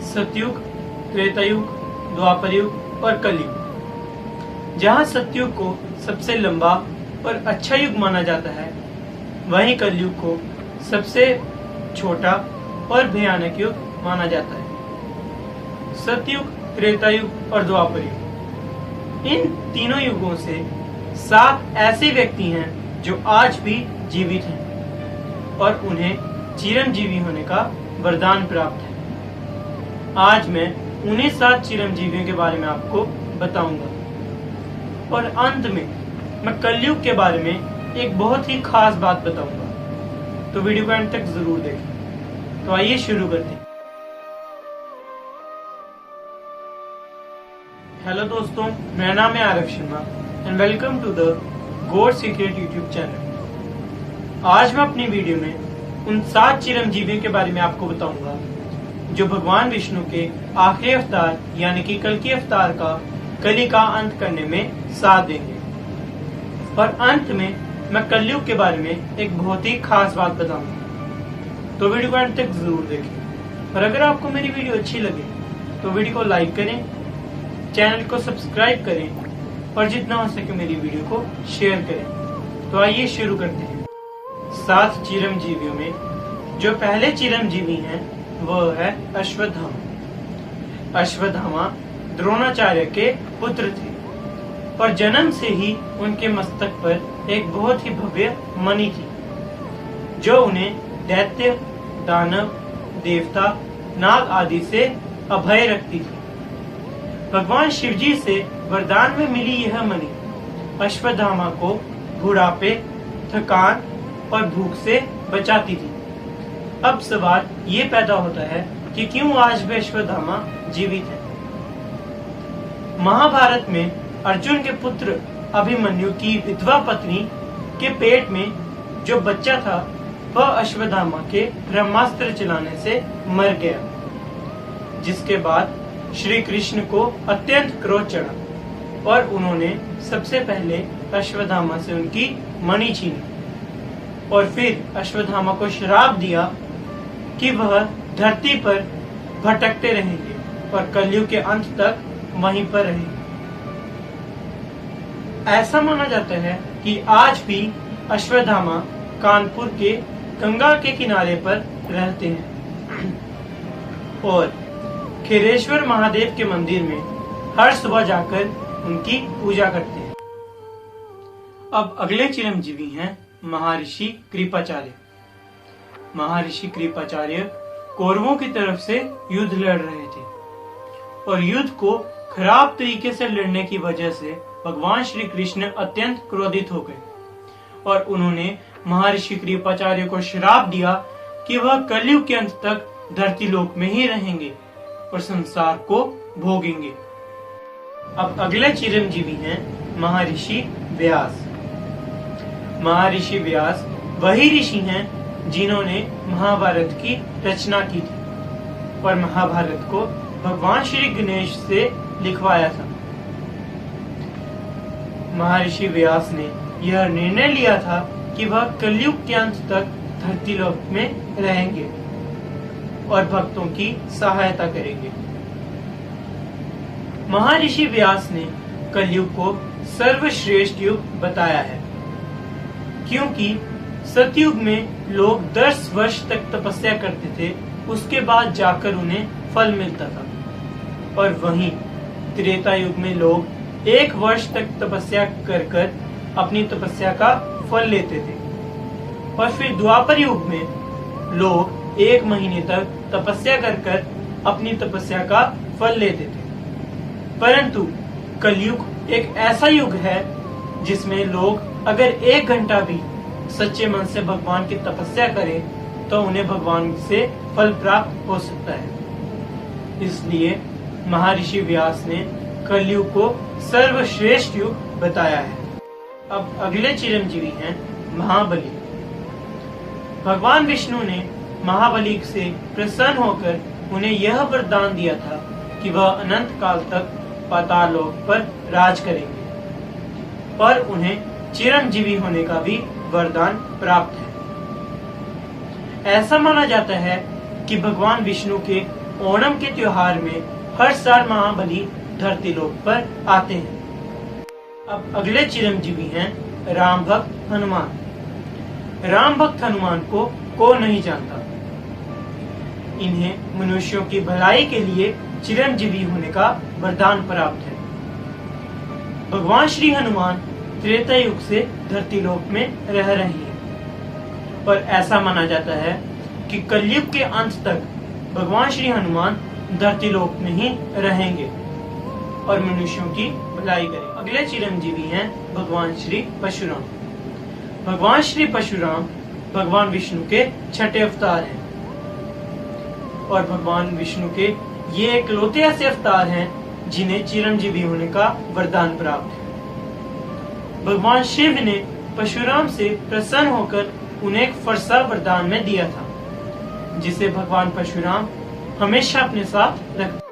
सतयुग, त्रेतायुग, द्वापर युग और कलयुग। जहाँ सतयुग को सबसे लंबा और अच्छा युग माना जाता है, वहीं कलयुग को सबसे छोटा और भयानक युग माना जाता है। सतयुग, त्रेतायुग और द्वापर युग, इन तीनों युगों से 7 ऐसे व्यक्ति हैं जो आज भी जीवित हैं और उन्हें चिरंजीवी होने का वरदान प्राप्त है। आज मैं उन्हीं 7 चिरंजीवियों के बारे में आपको बताऊंगा और अंत में मैं कलयुग के बारे में एक बहुत ही खास बात बताऊंगा, तो वीडियो को अंत तक जरूर देखें। तो आइए शुरू करते हैं। हेलो दोस्तों, मेरा नाम है Aarav Sharma and welcome to the God secret YouTube channel. आज मैं अपनी वीडियो में उन 7 चिरंजीवियों के बारे में आपको बताऊंगा जो भगवान विष्णु के आखिरी अवतार यानी कि कल्कि अवतार का कली का अंत करने में साथ देंगे। और अंत में मैं कलयुग के बारे में एक बहुत ही खास बात बताऊंगा, तो वीडियो को अंत तक जरूर देखें। और अगर आपको मेरी वीडियो अच्छी लगे तो वीडियो को लाइक करें, चैनल को सब्सक्राइब करें और जितना हो सके मेरी वीडियो को शेयर करें। तो आइए शुरू करते हैं। 7 चिरंजीवियों में जो पहले चिरंजीवी हैं वह है अश्वत्थामा। अश्वत्थामा द्रोणाचार्य के पुत्र थे और जन्म से ही उनके मस्तक पर एक बहुत ही भव्य मणि थी जो उन्हें दैत्य, दानव, देवता, नाग आदि से अभय रखती थी। भगवान शिवजी से वरदान में मिली यह मणि अश्वत्थामा को बुढ़ापे, थकान और भूख से बचाती थी। अब सवाल ये पैदा होता है कि क्यों आज भी अश्वत्थामा जीवित है। महाभारत में अर्जुन के पुत्र अभिमन्यु की विधवा पत्नी के पेट में जो बच्चा था वह अश्वत्थामा के ब्रह्मास्त्र चलाने से मर गया, जिसके बाद श्री कृष्ण को अत्यंत क्रोध चढ़ा और उन्होंने सबसे पहले अश्वत्थामा से उनकी मणि छीनी और फिर अश्वत्थामा को श्राप दिया कि वह धरती पर भटकते रहेंगे और कलयुग के अंत तक वहीं पर रहेंगे। ऐसा माना जाता है कि आज भी अश्वत्थामा कानपुर के गंगा के किनारे पर रहते हैं और खीरेश्वर महादेव के मंदिर में हर सुबह जाकर उनकी पूजा करते हैं। अब अगले चिरंजीवी हैं महर्षि कृपाचार्य। महर्षि कृपाचार्य कौरवों की तरफ से युद्ध लड़ रहे थे और युद्ध को खराब तरीके से लड़ने की वजह से भगवान श्री कृष्ण अत्यंत क्रोधित हो गए और उन्होंने महर्षि कृपाचार्य को श्राप दिया कि वह कलयुग के अंत तक धरती लोक में ही रहेंगे और संसार को भोगेंगे। अब अगले चिरंजीवी हैं महर्षि व्यास। महर्षि व्यास वही ऋषि हैं जिन्होंने महाभारत की रचना की थी और महाभारत को भगवान श्री गणेश से लिखवाया था। महर्षि व्यास ने यह निर्णय लिया था कि वह कलयुग के अंत तक धरती लोक में रहेंगे और भक्तों की सहायता करेंगे। महर्षि व्यास ने कलयुग को सर्वश्रेष्ठ युग बताया है क्योंकि सतयुग में लोग 10 वर्ष तक तपस्या करते थे, उसके बाद जाकर उन्हें फल मिलता था और वहीं त्रेता युग में लोग 1 वर्ष तक तपस्या कर अपनी तपस्या का फल लेते थे और फिर द्वापर युग में लोग 1 महीने तक तपस्या कर अपनी तपस्या का फल लेते थे। परंतु कलयुग एक ऐसा युग है जिसमें लोग अगर 1 घंटा भी सच्चे मन से भगवान की तपस्या करें तो उन्हें भगवान से फल प्राप्त हो सकता है। इसलिए महर्षि व्यास ने कलयुग को सर्वश्रेष्ठ युग बताया है। अब अगले चिरंजीवी हैं महाबली। भगवान विष्णु ने महाबली से प्रसन्न होकर उन्हें यह वरदान दिया था कि वह अनंत काल तक पाताल लोक पर राज करेंगे और उन्हें चिरंजीवी होने का भी वरदान प्राप्त है। ऐसा माना जाता है कि भगवान विष्णु के ओणम के त्योहार में हर साल महाबली धरती लोक पर आते हैं। अब अगले चिरंजीवी हैं राम भक्त हनुमान। राम भक्त हनुमान को नहीं जानता। इन्हें मनुष्यों की भलाई के लिए चिरंजीवी होने का वरदान प्राप्त है। भगवान श्री हनुमान त्रेता युग से धरती लोक में रह रहे हैं और ऐसा माना जाता है कि कलयुग के अंत तक भगवान श्री हनुमान धरती लोक में ही रहेंगे और मनुष्यों की भलाई करेंगे। अगले चिरंजीवी हैं भगवान श्री परशुराम। भगवान श्री परशुराम भगवान विष्णु के छठे अवतार हैं और भगवान विष्णु के ये इकलौते ऐसे अवतार हैं जिन्हें चिरंजीवी होने का वरदान प्राप्त है। भगवान शिव ने परशुराम से प्रसन्न होकर उन्हें एक फरसा वरदान में दिया था, जिसे भगवान परशुराम हमेशा अपने साथ रखते।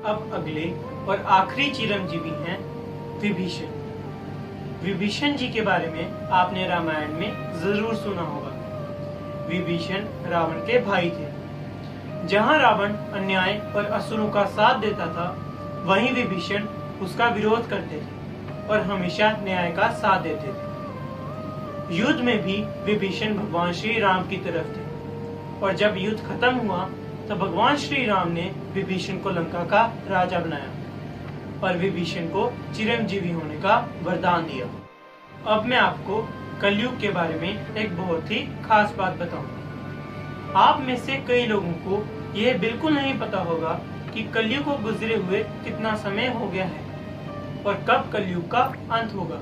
अब अगले और आखिरी चिरंजीवी हैं विभीषण। विभीषण जी के बारे में आपने रामायण में जरूर सुना होगा। विभीषण रावण के भाई थे। जहां रावण अन्याय और असुरों का साथ देता था, वहीं विभीषण उसका विरोध करते थे और हमेशा न्याय का साथ देते थे। युद्ध में भी विभीषण भगवान श्री राम की तरफ थे और जब युद्ध खत्म हुआ तो भगवान श्री राम ने विभीषण को लंका का राजा बनाया और विभीषण को चिरंजीवी होने का वरदान दिया। अब मैं आपको कलयुग के बारे में एक बहुत ही खास बात बताऊंगा। आप में से कई लोगों को यह बिल्कुल नहीं पता होगा कि कलयुग को गुजरे हुए कितना समय हो गया है और कब कलयुग का अंत होगा।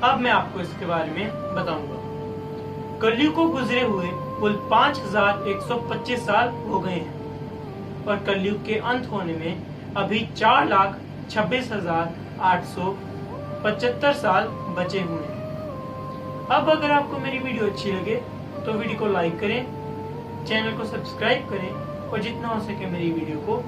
अब मैं आपको इसके बारे में बताऊंगा। कलयुग को गुजरे हुए कुल 5125 साल हो गए हैं और कलयुग के अंत होने में अभी 4,26,875 साल बचे हुए हैं। अब अगर आपको मेरी वीडियो अच्छी लगे तो वीडियो को लाइक करें, चैनल को सब्सक्राइब करें और जितना हो सके मेरी वीडियो को